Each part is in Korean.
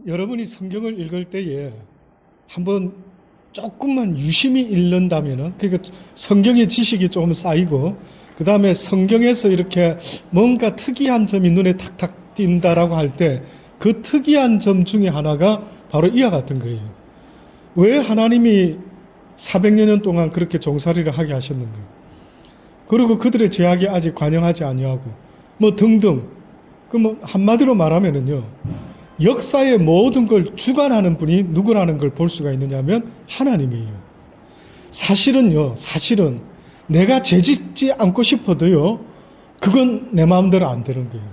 여러분이 성경을 읽을 때에 한번 조금만 유심히 읽는다면은, 그러니까 성경의 지식이 조금 쌓이고, 그 다음에 성경에서 이렇게 뭔가 특이한 점이 눈에 탁탁 띈다라고 할 때, 그 특이한 점 중에 하나가 바로 이와 같은 거예요. 왜 하나님이 400여 년 동안 그렇게 종살이를 하게 하셨는가? 그리고 그들의 죄악이 아직 관영하지 아니하고, 뭐 등등. 한마디로 말하면은요, 역사의 모든 걸 주관하는 분이 누구라는 걸 볼 수가 있느냐면 하나님이에요. 사실은 내가 죄짓지 않고 싶어도요, 그건 내 마음대로 안 되는 거예요.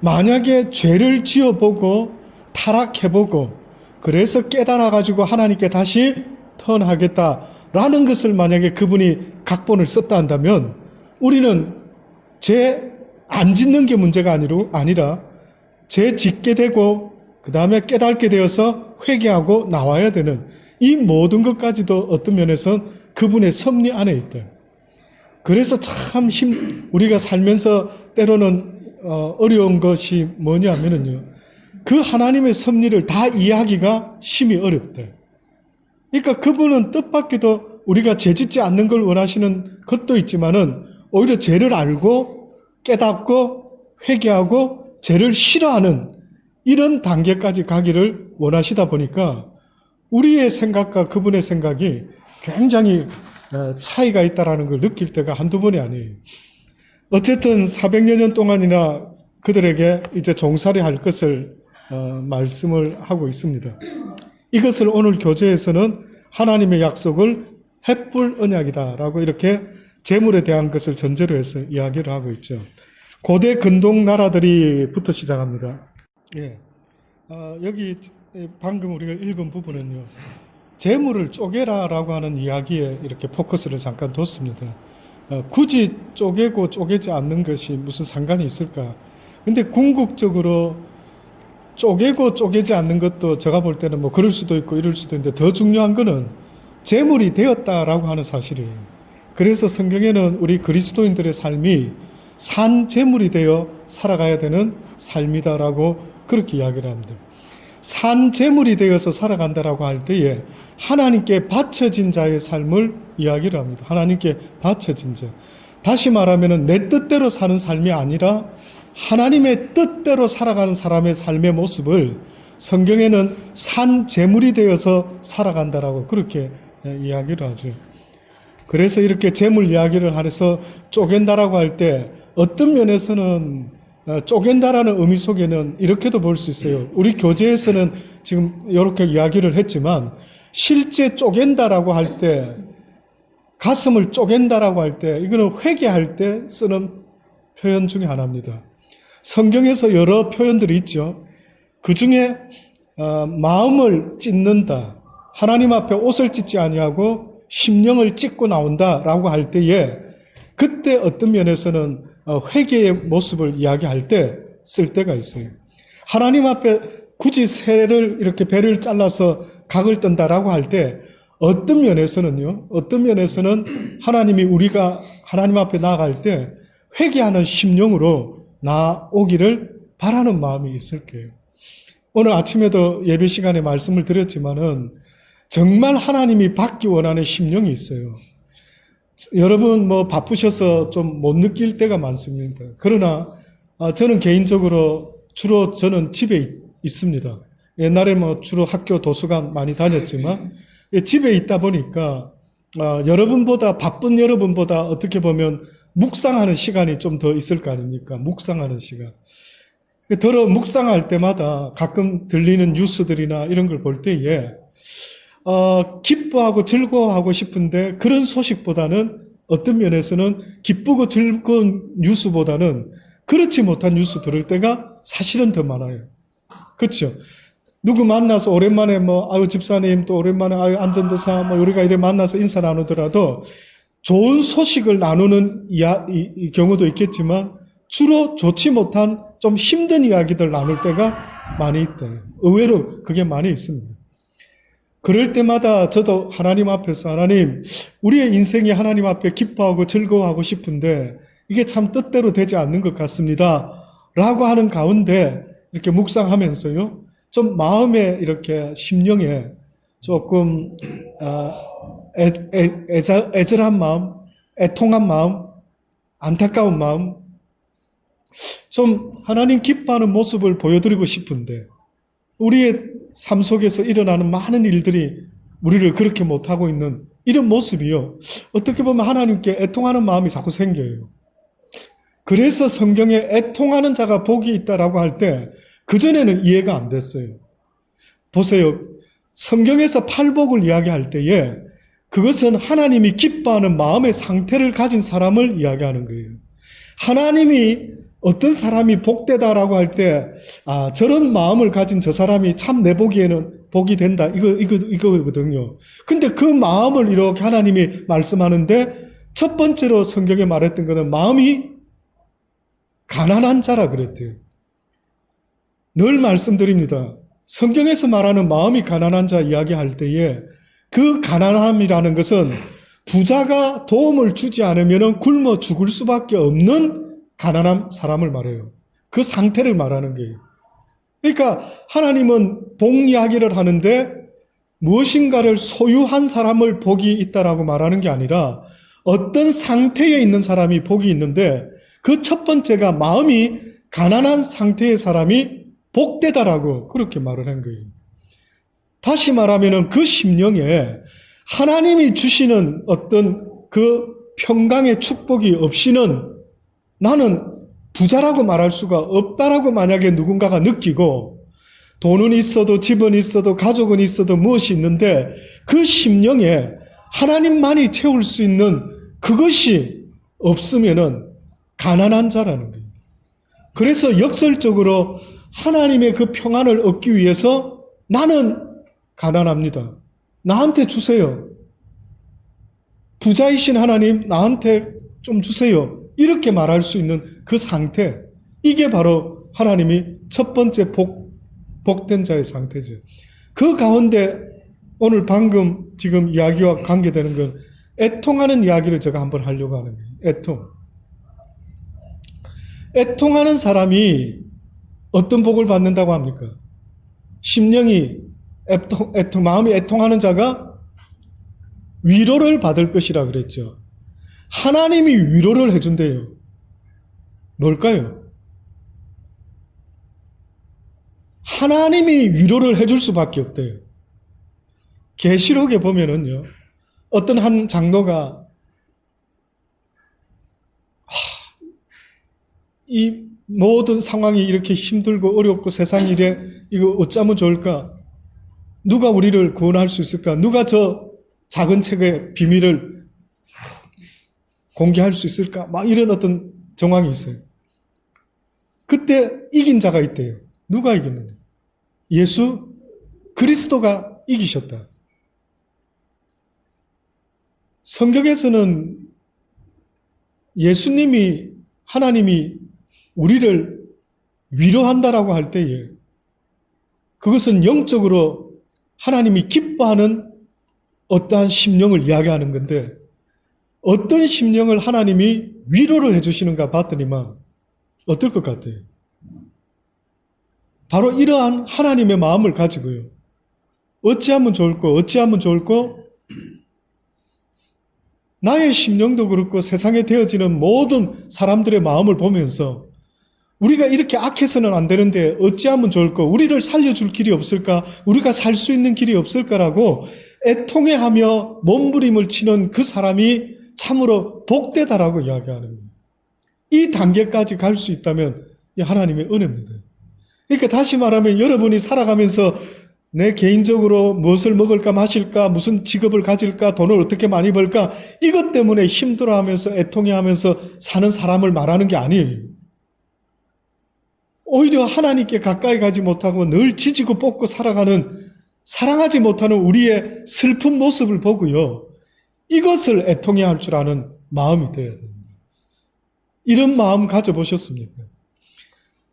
만약에 죄를 지어보고 타락해보고 그래서 깨달아가지고 하나님께 다시 턴하겠다라는 것을 만약에 그분이 각본을 썼다 한다면, 우리는 죄 안 짓는 게 문제가 아니라 죄 짓게 되고 그 다음에 깨닫게 되어서 회개하고 나와야 되는 이 모든 것까지도 어떤 면에서는 그분의 섭리 안에 있다. 그래서 참 우리가 살면서 때로는 어려운 것이 뭐냐면요, 그 하나님의 섭리를 다 이해하기가 심히 어렵다. 그러니까 그분은 뜻밖에도 우리가 죄 짓지 않는 걸 원하시는 것도 있지만은 오히려 죄를 알고 깨닫고 회개하고 죄를 싫어하는 이런 단계까지 가기를 원하시다 보니까 우리의 생각과 그분의 생각이 굉장히 차이가 있다는 걸 느낄 때가 한두 번이 아니에요. 어쨌든 400여 년 동안이나 그들에게 이제 종살이 할 것을 말씀을 하고 있습니다. 이것을 오늘 교재에서는 하나님의 약속을 횃불 언약이다라고 이렇게 재물에 대한 것을 전제로 해서 이야기를 하고 있죠. 고대 근동 나라들이부터 시작합니다. 예. 여기 방금 우리가 읽은 부분은요, 재물을 쪼개라라고 하는 이야기에 이렇게 포커스를 잠깐 뒀습니다. 굳이 쪼개고 쪼개지 않는 것이 무슨 상관이 있을까? 근데 궁극적으로 쪼개고 쪼개지 않는 것도 제가 볼 때는 뭐 그럴 수도 있고 이럴 수도 있는데, 더 중요한 거는 재물이 되었다라고 하는 사실이에요. 그래서 성경에는 우리 그리스도인들의 삶이 산 재물이 되어 살아가야 되는 삶이다라고 그렇게 이야기를 합니다. 산 재물이 되어서 살아간다라고 할 때에 하나님께 바쳐진 자의 삶을 이야기를 합니다. 하나님께 바쳐진 자. 다시 말하면 내 뜻대로 사는 삶이 아니라 하나님의 뜻대로 살아가는 사람의 삶의 모습을 성경에는 산 재물이 되어서 살아간다라고 그렇게 이야기를 하죠. 그래서 이렇게 재물 이야기를 해서 쪼갠다라고 할 때 어떤 면에서는 쪼갠다라는 의미 속에는 이렇게도 볼 수 있어요. 우리 교재에서는 지금 이렇게 이야기를 했지만, 실제 쪼갠다라고 할 때, 가슴을 쪼갠다라고 할 때, 이거는 회개할 때 쓰는 표현 중에 하나입니다. 성경에서 여러 표현들이 있죠. 그 중에 마음을 찢는다, 하나님 앞에 옷을 찢지 아니하고 심령을 찢고 나온다라고 할 때에, 그때 어떤 면에서는 회개의 모습을 이야기할 때 쓸 때가 있어요. 하나님 앞에 굳이 새를 이렇게 배를 잘라서 각을 뜬다라고 할 때 어떤 면에서는 하나님이 우리가 하나님 앞에 나아갈 때 회개하는 심령으로 나오기를 바라는 마음이 있을 거예요. 오늘 아침에도 예배 시간에 말씀을 드렸지만은 정말 하나님이 받기 원하는 심령이 있어요. 여러분 뭐 바쁘셔서 좀 못 느낄 때가 많습니다. 그러나 저는 개인적으로 주로 저는 집에 있습니다. 옛날에 뭐 주로 학교 도서관 많이 다녔지만 집에 있다 보니까 여러분보다 바쁜 여러분보다 어떻게 보면 묵상하는 시간이 좀 더 있을 거 아닙니까? 묵상하는 시간. 더러 묵상할 때마다 가끔 들리는 뉴스들이나 이런 걸 볼 때에 기뻐하고 즐거워하고 싶은데 그런 소식보다는 어떤 면에서는 기쁘고 즐거운 뉴스보다는 그렇지 못한 뉴스 들을 때가 사실은 더 많아요. 그렇죠? 누구 만나서 오랜만에 집사님 또 오랜만에 안전도사 우리가 이래 만나서 인사 나누더라도 좋은 소식을 나누는 이 경우도 있겠지만 주로 좋지 못한 좀 힘든 이야기들 나눌 때가 많이 있다. 의외로 그게 많이 있습니다. 그럴 때마다 저도 하나님 앞에서 하나님, 우리의 인생이 하나님 앞에 기뻐하고 즐거워하고 싶은데 이게 참 뜻대로 되지 않는 것 같습니다. 라고 하는 가운데 이렇게 묵상하면서요, 좀 마음에 이렇게 심령에 조금 애절한 마음, 애통한 마음, 안타까운 마음, 좀 하나님 기뻐하는 모습을 보여드리고 싶은데 우리의 삶 속에서 일어나는 많은 일들이 우리를 그렇게 못하고 있는 이런 모습이요, 어떻게 보면 하나님께 애통하는 마음이 자꾸 생겨요. 그래서 성경에 애통하는 자가 복이 있다라고 할 때 그전에는 이해가 안 됐어요. 보세요. 성경에서 팔복을 이야기할 때에 그것은 하나님이 기뻐하는 마음의 상태를 가진 사람을 이야기하는 거예요. 하나님이 어떤 사람이 복되다라고 할 때, 저런 마음을 가진 저 사람이 참 내 보기에는 복이 된다. 이거거든요. 근데 그 마음을 이렇게 하나님이 말씀하는데 첫 번째로 성경에 말했던 것은 마음이 가난한 자라 그랬대요. 늘 말씀드립니다. 성경에서 말하는 마음이 가난한 자 이야기할 때에 그 가난함이라는 것은 부자가 도움을 주지 않으면 굶어 죽을 수밖에 없는 가난한 사람을 말해요. 그 상태를 말하는 거예요. 그러니까 하나님은 복 이야기를 하는데 무엇인가를 소유한 사람을 복이 있다라고 말하는 게 아니라 어떤 상태에 있는 사람이 복이 있는데 그 첫 번째가 마음이 가난한 상태의 사람이 복되다라고 그렇게 말을 한 거예요. 다시 말하면 그 심령에 하나님이 주시는 어떤 그 평강의 축복이 없이는 나는 부자라고 말할 수가 없다라고 만약에 누군가가 느끼고 돈은 있어도 집은 있어도 가족은 있어도 무엇이 있는데 그 심령에 하나님만이 채울 수 있는 그것이 없으면은 가난한 자라는 거예요. 그래서 역설적으로 하나님의 그 평안을 얻기 위해서 나는 가난합니다. 나한테 주세요. 부자이신 하나님 나한테 좀 주세요. 이렇게 말할 수 있는 그 상태, 이게 바로 하나님이 첫 번째 복된 자의 상태죠. 그 가운데 오늘 방금 지금 이야기와 관계되는 건 애통하는 이야기를 제가 한번 하려고 하는 거예요. 애통하는 사람이 어떤 복을 받는다고 합니까? 심령이 마음이 애통하는 자가 위로를 받을 것이라 그랬죠. 하나님이 위로를 해준대요. 뭘까요? 하나님이 위로를 해줄 수밖에 없대요. 계시록에 보면은요, 어떤 한 장로가 이 모든 상황이 이렇게 힘들고 어렵고 세상 일에 이거 어쩌면 좋을까? 누가 우리를 구원할 수 있을까? 누가 저 작은 책의 비밀을 공개할 수 있을까? 막 이런 어떤 정황이 있어요. 그때 이긴 자가 있대요. 누가 이겼느냐? 예수 그리스도가 이기셨다. 성경에서는 예수님이, 하나님이 우리를 위로한다라고 할 때에 그것은 영적으로 하나님이 기뻐하는 어떠한 심령을 이야기하는 건데 어떤 심령을 하나님이 위로를 해주시는가 봤더니만 어떨 것 같아요? 바로 이러한 하나님의 마음을 가지고요. 어찌하면 좋을까? 나의 심령도 그렇고 세상에 되어지는 모든 사람들의 마음을 보면서 우리가 이렇게 악해서는 안 되는데 어찌하면 좋을까? 우리를 살려줄 길이 없을까? 우리가 살 수 있는 길이 없을까라고 애통해하며 몸부림을 치는 그 사람이 참으로 복되다라고 이야기하는 거예요. 이 단계까지 갈 수 있다면 하나님의 은혜입니다. 그러니까 다시 말하면 여러분이 살아가면서 내 개인적으로 무엇을 먹을까 마실까 무슨 직업을 가질까 돈을 어떻게 많이 벌까 이것 때문에 힘들어하면서 애통해하면서 사는 사람을 말하는 게 아니에요. 오히려 하나님께 가까이 가지 못하고 늘 지지고 볶고 살아가는 사랑하지 못하는 우리의 슬픈 모습을 보고요. 이것을 애통해야 할 줄 아는 마음이 되어야 됩니다. 이런 마음 가져보셨습니까?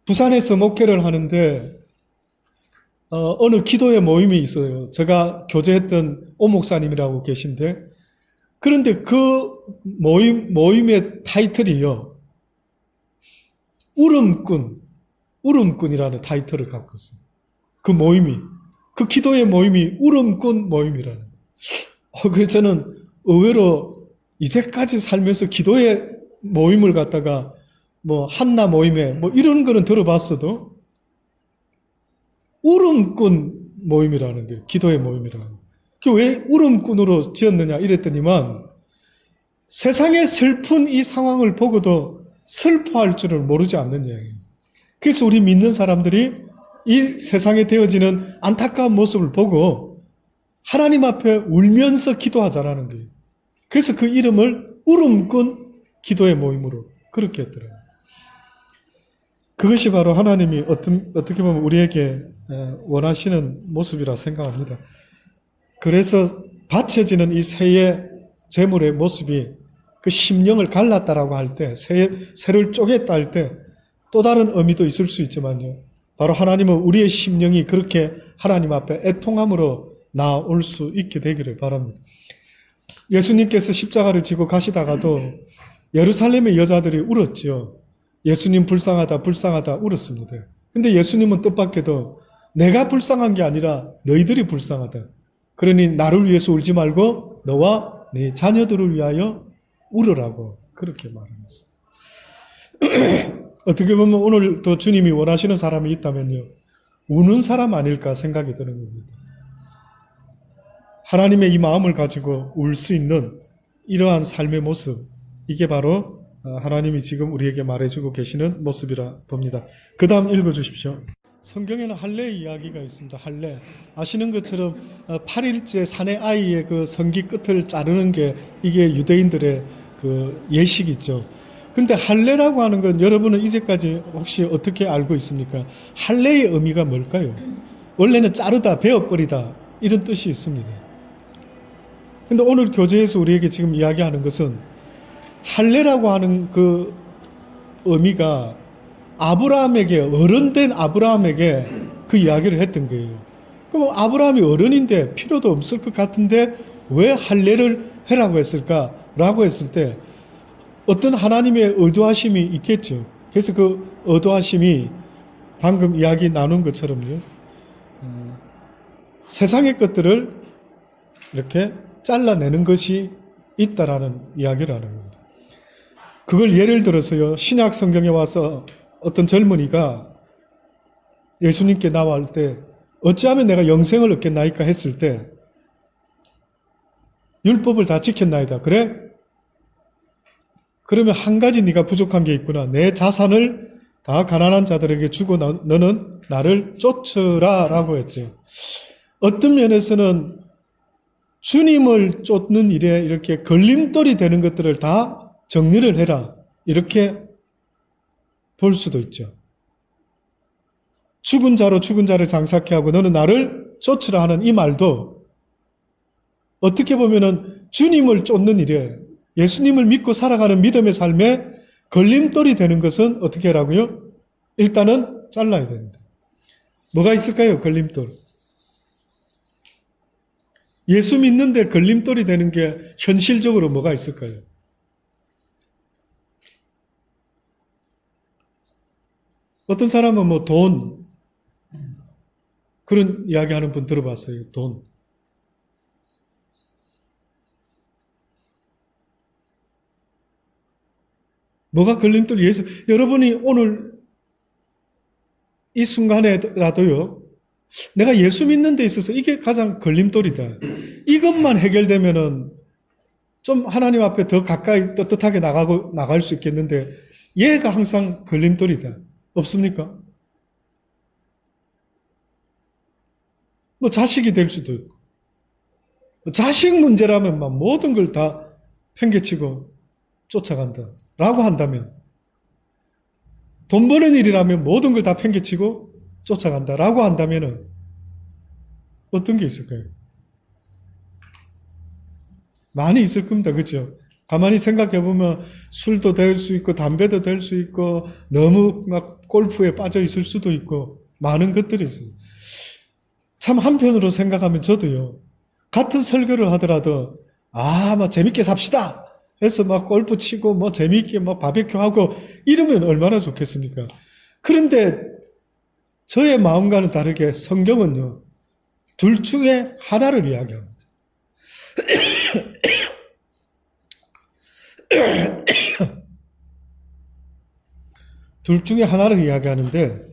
부산에서 목회를 하는데 어느 기도회 모임이 있어요. 제가 교제했던 오 목사님이라고 계신데 그런데 그 모임의 타이틀이요. 울음꾼, 울음꾼이라는 타이틀을 갖고 있어요. 그 모임이, 그 기도의 모임이 울음꾼 모임이라는. 그래서 저는 의외로 이제까지 살면서 기도의 모임을 갖다가 뭐 한나 모임에 뭐 이런 거는 들어봤어도 울음꾼 모임이라는 게 기도의 모임이라는 게. 왜 울음꾼으로 지었느냐 이랬더니만 세상의 슬픈 이 상황을 보고도 슬퍼할 줄을 모르지 않느냐. 그래서 우리 믿는 사람들이 이 세상에 되어지는 안타까운 모습을 보고 하나님 앞에 울면서 기도하자라는 거예요. 그래서 그 이름을 울음꾼 기도의 모임으로 그렇게 했더라고요. 그것이 바로 하나님이 어떻게 보면 우리에게 원하시는 모습이라 생각합니다. 그래서 바쳐지는 이 새의 제물의 모습이 그 심령을 갈랐다라고 할 때, 새를 쪼갰다 할 때 또 다른 의미도 있을 수 있지만요. 바로 하나님은 우리의 심령이 그렇게 하나님 앞에 애통함으로 나올 수 있게 되기를 바랍니다. 예수님께서 십자가를 지고 가시다가도 예루살렘의 여자들이 울었죠. 예수님 불쌍하다 불쌍하다 울었습니다. 근데 예수님은 뜻밖에도 내가 불쌍한 게 아니라 너희들이 불쌍하다. 그러니 나를 위해서 울지 말고 너와 네 자녀들을 위하여 울으라고 그렇게 말합니다. 어떻게 보면 오늘 또 주님이 원하시는 사람이 있다면요. 우는 사람 아닐까 생각이 드는 겁니다. 하나님의 이 마음을 가지고 울 수 있는 이러한 삶의 모습, 이게 바로 하나님이 지금 우리에게 말해주고 계시는 모습이라 봅니다. 그 다음 읽어주십시오. 성경에는 할례의 이야기가 있습니다. 할례. 아시는 것처럼 8일째 사내 아이의 그 성기 끝을 자르는 게 이게 유대인들의 그 예식이죠. 근데 할례라고 하는 건 여러분은 이제까지 혹시 어떻게 알고 있습니까? 할례의 의미가 뭘까요? 원래는 자르다, 베어버리다 이런 뜻이 있습니다. 근데 오늘 교재에서 우리에게 지금 이야기하는 것은 할례라고 하는 그 의미가 아브라함에게, 어른된 아브라함에게 그 이야기를 했던 거예요. 그럼 아브라함이 어른인데 필요도 없을 것 같은데 왜 할례를 해라고 했을까라고 했을 때 어떤 하나님의 의도하심이 있겠죠. 그래서 그 의도하심이 방금 이야기 나눈 것처럼요. 세상의 것들을 이렇게 잘라내는 것이 있다라는 이야기를 하는 겁니다. 그걸 예를 들어서요. 신약 성경에 와서 어떤 젊은이가 예수님께 나올 때 어찌하면 내가 영생을 얻겠나이까 했을 때 율법을 다 지켰나이다. 그래? 그러면 한 가지 네가 부족한 게 있구나. 내 자산을 다 가난한 자들에게 주고 너는 나를 쫓으라 라고 했죠. 어떤 면에서는 주님을 쫓는 일에 이렇게 걸림돌이 되는 것들을 다 정리를 해라. 이렇게 볼 수도 있죠. 죽은 자로 죽은 자를 장사케 하고 너는 나를 쫓으라 하는 이 말도 어떻게 보면은 주님을 쫓는 일에 예수님을 믿고 살아가는 믿음의 삶에 걸림돌이 되는 것은 어떻게 하라고요? 일단은 잘라야 됩니다. 뭐가 있을까요? 걸림돌. 예수 믿는데 걸림돌이 되는 게 현실적으로 뭐가 있을까요? 어떤 사람은 뭐 돈, 그런 이야기 하는 분 들어봤어요. 돈. 뭐가 걸림돌이 예수, 여러분이 오늘 이 순간에라도요, 내가 예수 믿는 데 있어서 이게 가장 걸림돌이다. 이것만 해결되면은 좀 하나님 앞에 더 가까이 떳떳하게 나갈 수 있겠는데, 얘가 항상 걸림돌이다. 없습니까? 뭐 자식이 될 수도 있고, 자식 문제라면 막 모든 걸 다 팽개치고 쫓아간다. 라고 한다면, 돈 버는 일이라면 모든 걸 다 팽개치고 쫓아간다. 라고 한다면, 어떤 게 있을까요? 많이 있을 겁니다. 그렇죠? 가만히 생각해 보면 술도 될 수 있고 담배도 될 수 있고 너무 막 골프에 빠져 있을 수도 있고 많은 것들이 있어요. 참 한편으로 생각하면 저도요. 같은 설교를 하더라도 막 재밌게 삽시다 해서 막 골프 치고 뭐 재밌게 막 바베큐 하고 이러면 얼마나 좋겠습니까? 그런데 저의 마음과는 다르게 성경은요, 둘 중에 하나를 이야기합니다. 둘 중에 하나를 이야기하는데,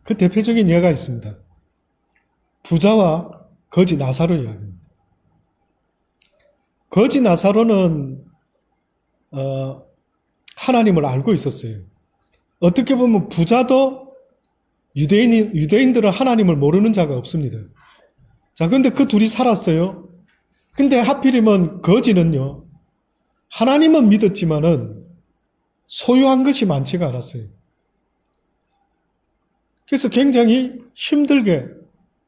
그 대표적인 예가 있습니다. 부자와 거지 나사로 이야기합니다. 거지 나사로는 하나님을 알고 있었어요. 어떻게 보면 부자도 유대인들은 하나님을 모르는 자가 없습니다. 자, 근데 그 둘이 살았어요. 근데 하필이면 거지는요, 하나님은 믿었지만은 소유한 것이 많지가 않았어요. 그래서 굉장히 힘들게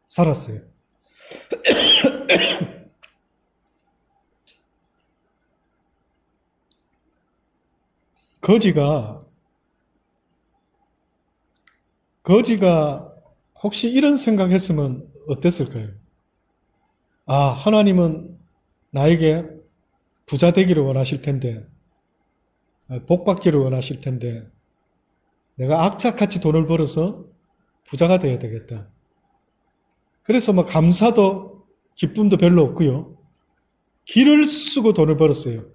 살았어요. 거지가 혹시 이런 생각했으면 어땠을까요? 아, 하나님은 나에게 부자 되기를 원하실 텐데, 복 받기를 원하실 텐데, 내가 악착같이 돈을 벌어서 부자가 되어야 되겠다. 그래서 뭐 감사도 기쁨도 별로 없고요. 기를 쓰고 돈을 벌었어요.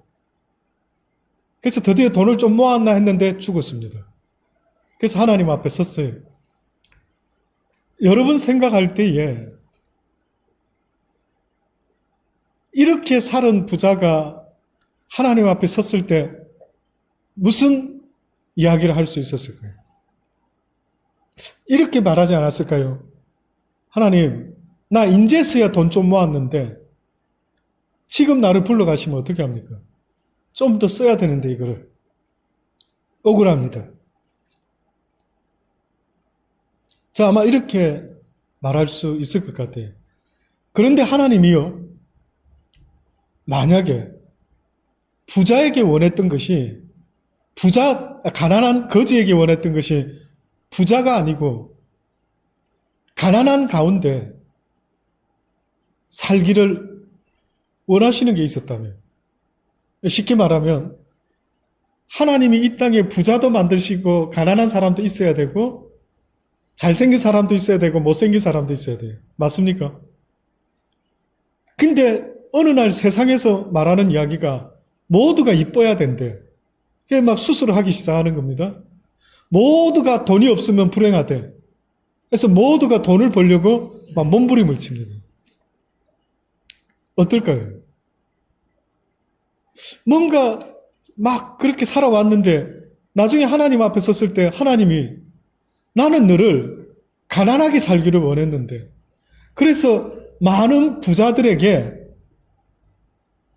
그래서 드디어 돈을 좀 모았나 했는데 죽었습니다. 그래서 하나님 앞에 섰어요. 여러분 생각할 때에 이렇게 살은 부자가 하나님 앞에 섰을 때 무슨 이야기를 할 수 있었을까요? 이렇게 말하지 않았을까요? 하나님, 나 인제서야 돈 좀 모았는데 지금 나를 불러가시면 어떻게 합니까? 좀 더 써야 되는데 이거를. 억울합니다. 자, 아마 이렇게 말할 수 있을 것 같아요. 그런데 하나님이요, 만약에 부자에게 원했던 것이 가난한 거지에게 원했던 것이 부자가 아니고 가난한 가운데 살기를 원하시는 게 있었다면, 쉽게 말하면 하나님이 이 땅에 부자도 만드시고 가난한 사람도 있어야 되고 잘생긴 사람도 있어야 되고 못생긴 사람도 있어야 돼요. 맞습니까? 근데 어느 날 세상에서 말하는 이야기가 모두가 이뻐야 된대. 그게 막 수술을 하기 시작하는 겁니다. 모두가 돈이 없으면 불행하대. 그래서 모두가 돈을 벌려고 막 몸부림을 칩니다. 어떨까요? 뭔가 막 그렇게 살아왔는데 나중에 하나님 앞에 섰을 때 하나님이 나는 너를 가난하게 살기를 원했는데 그래서 많은 부자들에게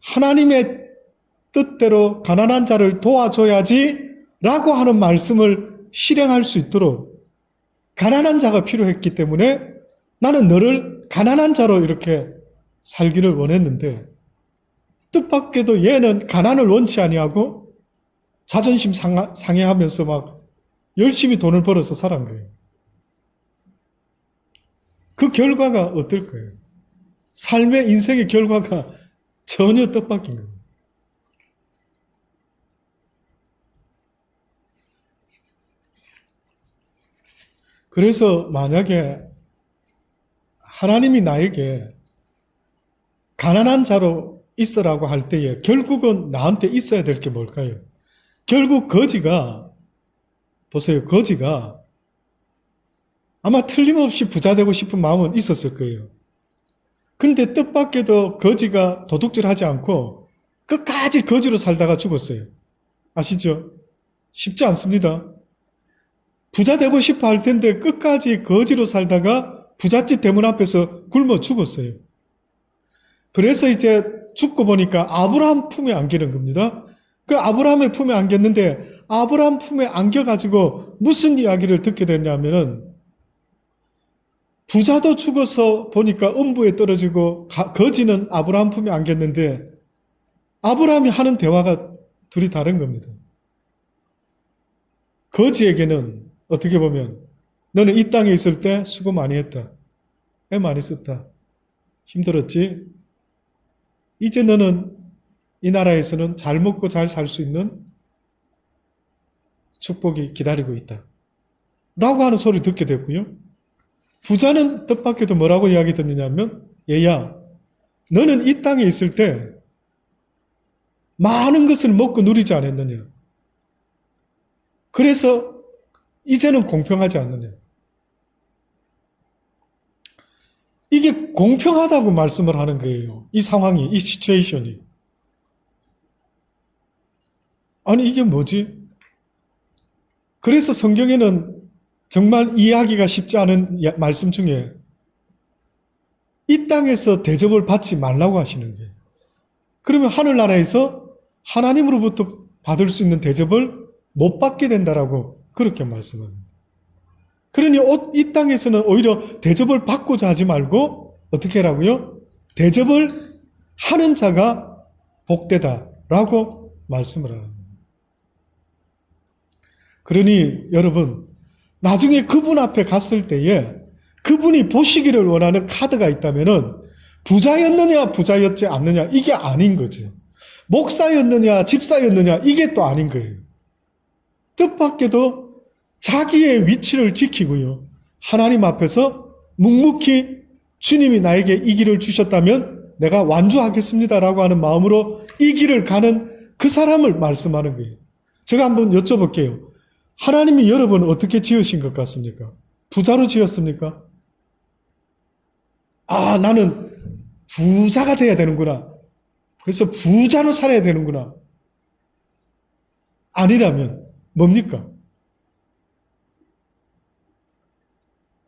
하나님의 뜻대로 가난한 자를 도와줘야지 라고 하는 말씀을 실행할 수 있도록 가난한 자가 필요했기 때문에 나는 너를 가난한 자로 이렇게 살기를 원했는데 뜻밖에도 얘는 가난을 원치 아니하고 자존심 상해하면서 막 열심히 돈을 벌어서 살은 거예요. 그 결과가 어떨까요? 삶의 인생의 결과가 전혀 뜻밖인 거예요. 그래서 만약에 하나님이 나에게 가난한 자로 있으라고 할 때에 결국은 나한테 있어야 될 게 뭘까요? 결국 거지가, 보세요, 거지가 아마 틀림없이 부자 되고 싶은 마음은 있었을 거예요. 근데 뜻밖에도 거지가 도둑질하지 않고 끝까지 거지로 살다가 죽었어요. 아시죠? 쉽지 않습니다. 부자 되고 싶어 할 텐데 끝까지 거지로 살다가 부잣집 대문 앞에서 굶어 죽었어요. 그래서 이제 죽고 보니까 아브라함 품에 안기는 겁니다. 그 아브라함의 품에 안겼는데 아브라함 품에 안겨가지고 무슨 이야기를 듣게 됐냐면은 부자도 죽어서 보니까 음부에 떨어지고 거지는 아브라함 품에 안겼는데 아브라함이 하는 대화가 둘이 다른 겁니다. 거지에게는 어떻게 보면 너는 이 땅에 있을 때 수고 많이 했다. 애 많이 썼다. 힘들었지? 이제 너는 이 나라에서는 잘 먹고 잘 살 수 있는 축복이 기다리고 있다. 라고 하는 소리 듣게 됐고요. 부자는 뜻밖에도 뭐라고 이야기 듣느냐면, 얘야, 너는 이 땅에 있을 때 많은 것을 먹고 누리지 않았느냐. 그래서 이제는 공평하지 않느냐. 이게 공평하다고 말씀을 하는 거예요. 이 상황이, 이 시츄에이션이. 아니, 이게 뭐지? 그래서 성경에는 정말 이해하기가 쉽지 않은 말씀 중에 이 땅에서 대접을 받지 말라고 하시는 거예요. 그러면 하늘나라에서 하나님으로부터 받을 수 있는 대접을 못 받게 된다라고 그렇게 말씀합니다. 그러니 이 땅에서는 오히려 대접을 받고자 하지 말고 어떻게 하라고요? 대접을 하는 자가 복되다라고 말씀을 합니다. 그러니 여러분, 나중에 그분 앞에 갔을 때에 그분이 보시기를 원하는 카드가 있다면은 부자였느냐 부자였지 않느냐 이게 아닌 거지. 목사였느냐 집사였느냐 이게 또 아닌 거예요. 뜻밖에도 자기의 위치를 지키고요. 하나님 앞에서 묵묵히 주님이 나에게 이 길을 주셨다면 내가 완주하겠습니다라고 하는 마음으로 이 길을 가는 그 사람을 말씀하는 거예요. 제가 한번 여쭤볼게요. 하나님이 여러분을 어떻게 지으신 것 같습니까? 부자로 지었습니까? 아, 나는 부자가 돼야 되는구나. 그래서 부자로 살아야 되는구나. 아니라면 뭡니까?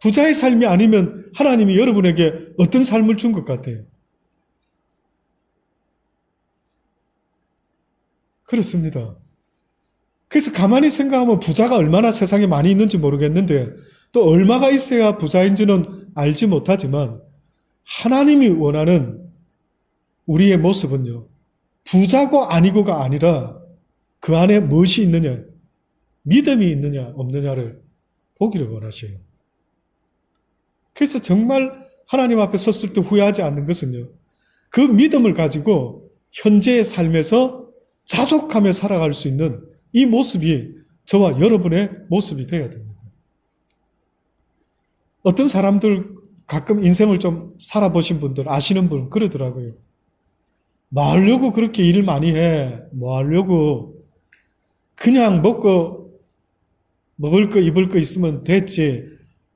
부자의 삶이 아니면 하나님이 여러분에게 어떤 삶을 준 것 같아요? 그렇습니다. 그래서 가만히 생각하면 부자가 얼마나 세상에 많이 있는지 모르겠는데 또 얼마가 있어야 부자인지는 알지 못하지만 하나님이 원하는 우리의 모습은요. 부자고 아니고가 아니라 그 안에 무엇이 있느냐, 믿음이 있느냐 없느냐를 보기를 원하셔요. 그래서 정말 하나님 앞에 섰을 때 후회하지 않는 것은요. 그 믿음을 가지고 현재의 삶에서 자족하며 살아갈 수 있는 이 모습이 저와 여러분의 모습이 되어야 됩니다. 어떤 사람들 가끔 인생을 좀 살아보신 분들 아시는 분 그러더라고요. 뭐 하려고 그렇게 일을 많이 해? 뭐 하려고 그냥 먹고 먹을 거 입을 거 있으면 됐지.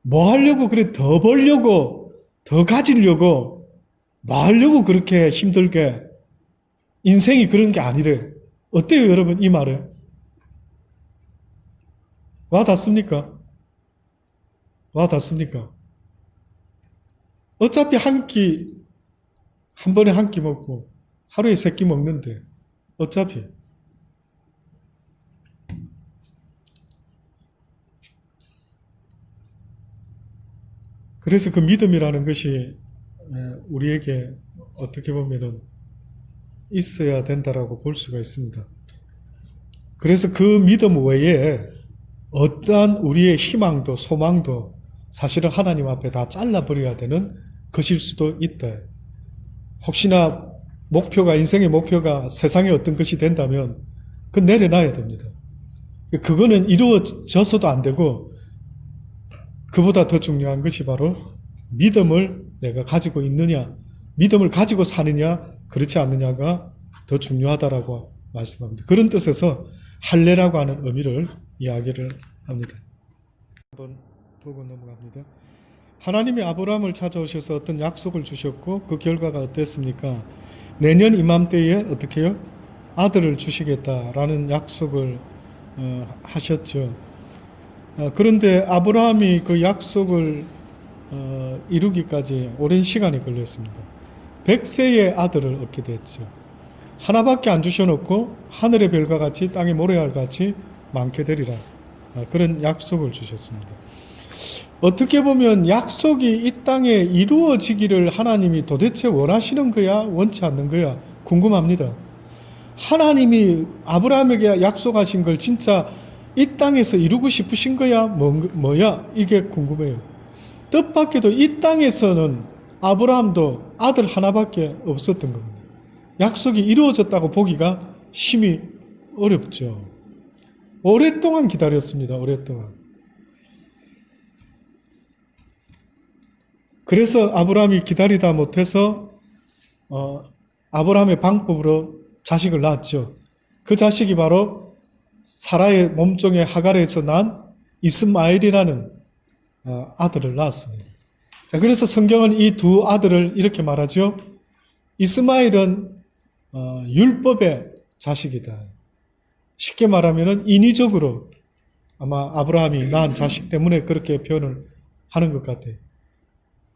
뭐 하려고 그래 더 벌려고 더 가지려고 뭐 하려고 그렇게 힘들게 인생이 그런 게 아니래. 어때요 여러분 이 말에? 와 닿습니까? 와 닿습니까? 어차피 한 번에 한 끼 먹고 하루에 3끼 먹는데 어차피 그래서 그 믿음이라는 것이 우리에게 어떻게 보면은 있어야 된다라고 볼 수가 있습니다. 그래서 그 믿음 외에 어떠한 우리의 희망도 소망도 사실은 하나님 앞에 다 잘라버려야 되는 것일 수도 있다. 혹시나 인생의 목표가 세상의 어떤 것이 된다면 그건 내려놔야 됩니다. 그거는 이루어져서도 안 되고 그보다 더 중요한 것이 바로 믿음을 내가 가지고 있느냐, 믿음을 가지고 사느냐, 그렇지 않느냐가 더 중요하다라고 말씀합니다. 그런 뜻에서 할례라고 하는 의미를 이야기를 합니다. 한번 보고 넘어갑니다. 하나님이 아브라함을 찾아오셔서 어떤 약속을 주셨고 그 결과가 어땠습니까? 내년 이맘때에 어떻게 해요? 아들을 주시겠다라는 약속을 하셨죠. 그런데 아브라함이 그 약속을 이루기까지 오랜 시간이 걸렸습니다. 100세의 아들을 얻게 됐죠. 하나밖에 안 주셔놓고 하늘의 별과 같이 땅의 모래알 같이 많게 되리라. 그런 약속을 주셨습니다. 어떻게 보면 약속이 이 땅에 이루어지기를 하나님이 도대체 원하시는 거야? 원치 않는 거야? 궁금합니다. 하나님이 아브라함에게 약속하신 걸 진짜 이 땅에서 이루고 싶으신 거야? 뭐야? 이게 궁금해요. 뜻밖에도 이 땅에서는 아브라함도 아들 하나밖에 없었던 겁니다. 약속이 이루어졌다고 보기가 심히 어렵죠. 오랫동안 기다렸습니다. 오랫동안. 그래서 아브라함이 기다리다 못해서 아브라함의 방법으로 자식을 낳았죠. 그 자식이 바로 사라의 몸종의 하갈에서 난 이스마엘이라는 아들을 낳았습니다. 자, 그래서 성경은 이 두 아들을 이렇게 말하죠. 이스마엘은 율법의 자식이다. 쉽게 말하면 인위적으로 아마 아브라함이 낳은 자식 때문에 그렇게 표현을 하는 것 같아요.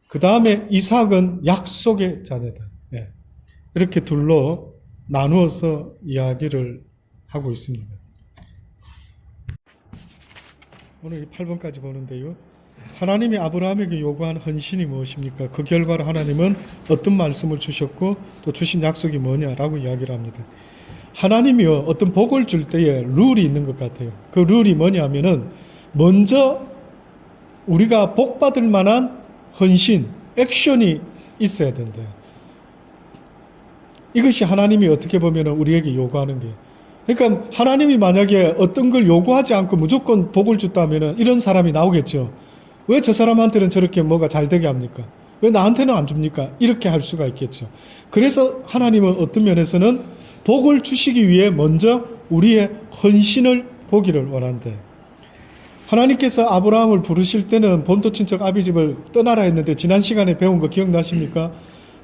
그 다음에 이삭은 약속의 자녀다. 예. 이렇게 둘로 나누어서 이야기를 하고 있습니다. 오늘 8번까지 보는데요. 하나님이 아브라함에게 요구한 헌신이 무엇입니까? 그 결과로 하나님은 어떤 말씀을 주셨고 또 주신 약속이 뭐냐라고 이야기를 합니다. 하나님이요, 어떤 복을 줄 때에 룰이 있는 것 같아요. 그 룰이 뭐냐면은 먼저 우리가 복 받을 만한 헌신, 액션이 있어야 된대요. 이것이 하나님이 어떻게 보면 우리에게 요구하는 게. 그러니까 하나님이 만약에 어떤 걸 요구하지 않고 무조건 복을 줬다면 이런 사람이 나오겠죠. 왜 저 사람한테는 저렇게 뭐가 잘 되게 합니까? 왜 나한테는 안 줍니까? 이렇게 할 수가 있겠죠. 그래서 하나님은 어떤 면에서는 복을 주시기 위해 먼저 우리의 헌신을 보기를 원한대. 하나님께서 아브라함을 부르실 때는 본토 친척 아비집을 떠나라 했는데 지난 시간에 배운 거 기억나십니까?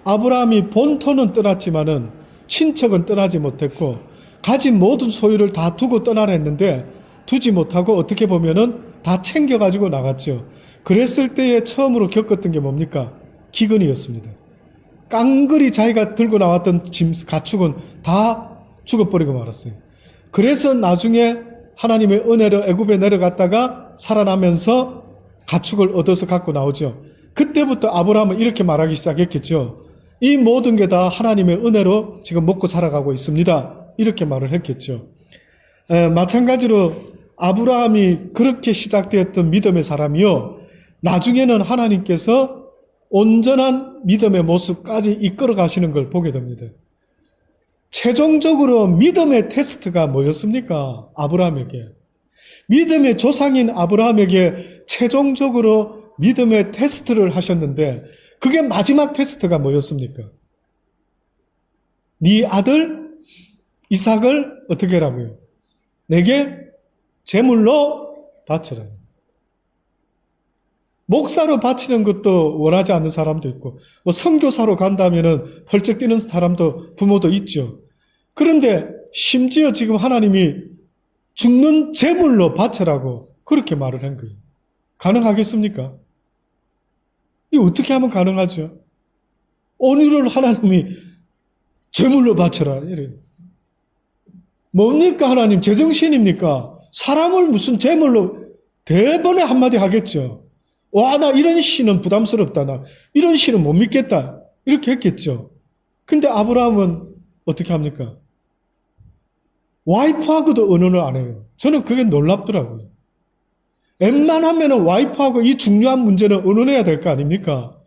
아브라함이 본토는 떠났지만은 친척은 떠나지 못했고 가진 모든 소유를 다 두고 떠나라 했는데 두지 못하고 어떻게 보면은 다 챙겨가지고 나갔죠. 그랬을 때에 처음으로 겪었던 게 뭡니까? 기근이었습니다. 깡그리 자기가 들고 나왔던 짐, 가축은 다 죽어버리고 말았어요. 그래서 나중에 하나님의 은혜로 애굽에 내려갔다가 살아나면서 가축을 얻어서 갖고 나오죠. 그때부터 아브라함은 이렇게 말하기 시작했겠죠. 이 모든 게 다 하나님의 은혜로 지금 먹고 살아가고 있습니다. 이렇게 말을 했겠죠. 마찬가지로 아브라함이 그렇게 시작되었던 믿음의 사람이요. 나중에는 하나님께서 온전한 믿음의 모습까지 이끌어 가시는 걸 보게 됩니다. 최종적으로 믿음의 테스트가 뭐였습니까? 아브라함에게. 믿음의 조상인 아브라함에게 최종적으로 믿음의 테스트를 하셨는데 그게 마지막 테스트가 뭐였습니까? 네 아들 이삭을 어떻게 하라고요? 내게 제물로 바쳐라. 목사로 바치는 것도 원하지 않는 사람도 있고, 뭐 선교사로 간다면은 펄쩍 뛰는 사람도 부모도 있죠. 그런데 심지어 지금 하나님이 죽는 제물로 바쳐라고 그렇게 말을 한 거예요. 가능하겠습니까? 이거 어떻게 하면 가능하죠? 오늘을 하나님이 제물로 바쳐라 이래요. 뭡니까 하나님? 제정신입니까? 사람을 무슨 제물로 대번에 한마디 하겠죠. 와, 나 이런 신은 부담스럽다. 나 이런 신은 못 믿겠다. 이렇게 했겠죠. 근데 아브라함은 어떻게 합니까? 와이프하고도 언언을 안 해요. 저는 그게 놀랍더라고요. 웬만하면 와이프하고 이 중요한 문제는 언언해야 될 거 아닙니까?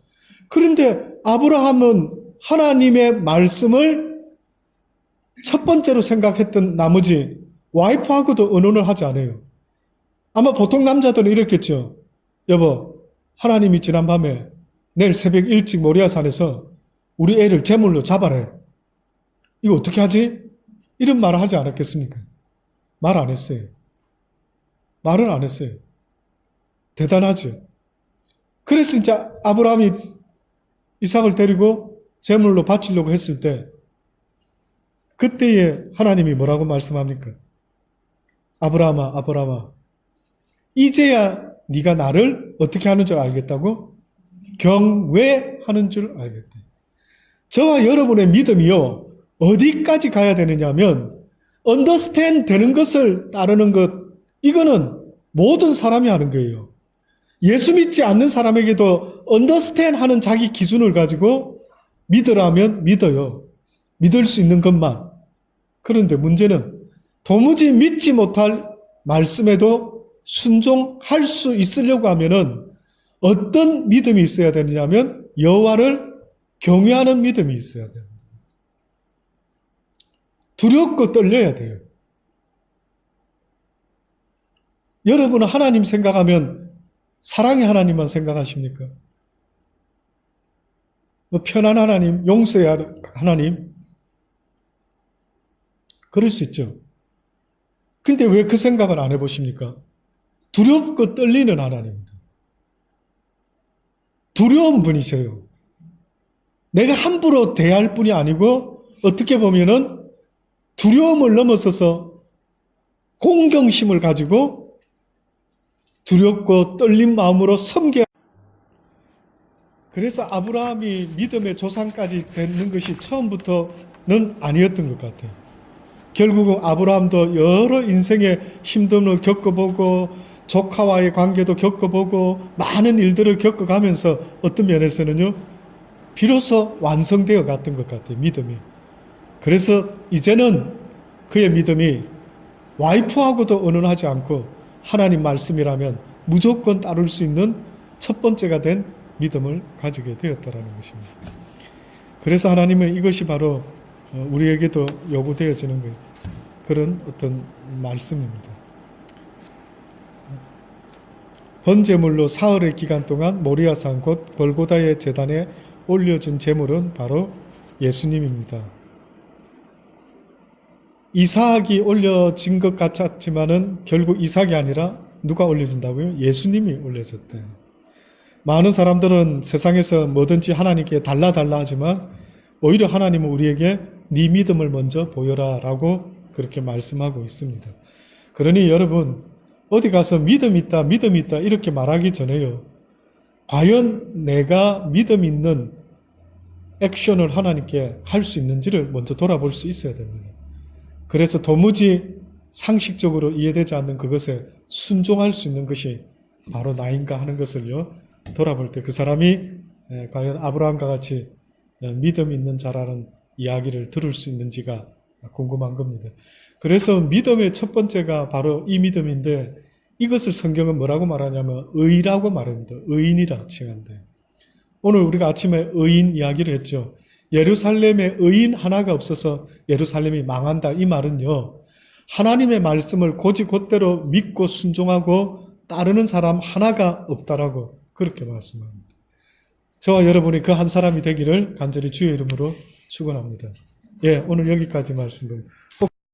그런데 아브라함은 하나님의 말씀을 첫 번째로 생각했던 나머지 와이프하고도 언언을 하지 않아요. 아마 보통 남자들은 이랬겠죠. 여보, 하나님이 지난밤에 내일 새벽 일찍 모리아산에서 우리 애를 제물로 잡아래. 이거 어떻게 하지? 이런 말을 하지 않았겠습니까? 말 안 했어요. 말을 안 했어요. 대단하죠. 그래서 진짜 아브라함이 이삭을 데리고 제물로 바치려고 했을 때 그때에 하나님이 뭐라고 말씀합니까? 아브라함아, 아브라함아, 이제야 네가 나를 어떻게 하는 줄 알겠다고? 경외하는 줄 알겠다. 저와 여러분의 믿음이요, 어디까지 가야 되느냐면 understand 되는 것을 따르는 것, 이거는 모든 사람이 하는 거예요. 예수 믿지 않는 사람에게도 understand 하는 자기 기준을 가지고 믿으라면 믿어요. 믿을 수 있는 것만. 그런데 문제는 도무지 믿지 못할 말씀에도 순종할 수 있으려고 하면은 어떤 믿음이 있어야 되느냐면 여호와를 경외하는 믿음이 있어야 돼요. 두렵고 떨려야 돼요. 여러분은 하나님 생각하면 사랑의 하나님만 생각하십니까? 뭐 편한 하나님, 용서의 하나님? 그럴 수 있죠. 근데 왜 그 생각을 안 해보십니까? 두렵고 떨리는 하나님입니다. 두려운 분이세요. 내가 함부로 대할 분이 아니고 어떻게 보면은 두려움을 넘어서서 공경심을 가지고 두렵고 떨린 마음으로 섬겨. 그래서 아브라함이 믿음의 조상까지 되는 것이 처음부터는 아니었던 것 같아요. 결국은 아브라함도 여러 인생의 힘듦을 겪어보고 조카와의 관계도 겪어보고 많은 일들을 겪어가면서 어떤 면에서는요, 비로소 완성되어 갔던 것 같아요, 믿음이. 그래서 이제는 그의 믿음이 와이프하고도 의논하지 않고 하나님 말씀이라면 무조건 따를 수 있는 첫 번째가 된 믿음을 가지게 되었다는 것입니다. 그래서 하나님은 이것이 바로 우리에게도 요구되어지는 그런 어떤 말씀입니다. 번제물로 사흘의 기간 동안 모리아산 곧 골고다의 제단에 올려준 제물은 바로 예수님입니다. 이삭이 올려진 것 같았지만은 결국 이삭이 아니라 누가 올려진다고요? 예수님이 올려졌대요. 많은 사람들은 세상에서 뭐든지 하나님께 달라 하지만 오히려 하나님은 우리에게 네 믿음을 먼저 보여라 라고 그렇게 말씀하고 있습니다. 그러니 여러분 어디 가서 믿음 있다 이렇게 말하기 전에요, 과연 내가 믿음 있는 액션을 하나님께 할 수 있는지를 먼저 돌아볼 수 있어야 됩니다. 그래서 도무지 상식적으로 이해되지 않는 그것에 순종할 수 있는 것이 바로 나인가 하는 것을요, 돌아볼 때 그 사람이 과연 아브라함과 같이 믿음 있는 자라는 이야기를 들을 수 있는지가 궁금한 겁니다. 그래서 믿음의 첫 번째가 바로 이 믿음인데, 이것을 성경은 뭐라고 말하냐면 의라고 말합니다. 의인이라 칭한대. 오늘 우리가 아침에 의인 이야기를 했죠. 예루살렘에 의인 하나가 없어서 예루살렘이 망한다. 이 말은요, 하나님의 말씀을 곧이곧대로 믿고 순종하고 따르는 사람 하나가 없다라고 그렇게 말씀합니다. 저와 여러분이 그 한 사람이 되기를 간절히 주의 이름으로 축원합니다. 예, 오늘 여기까지 말씀드립니다.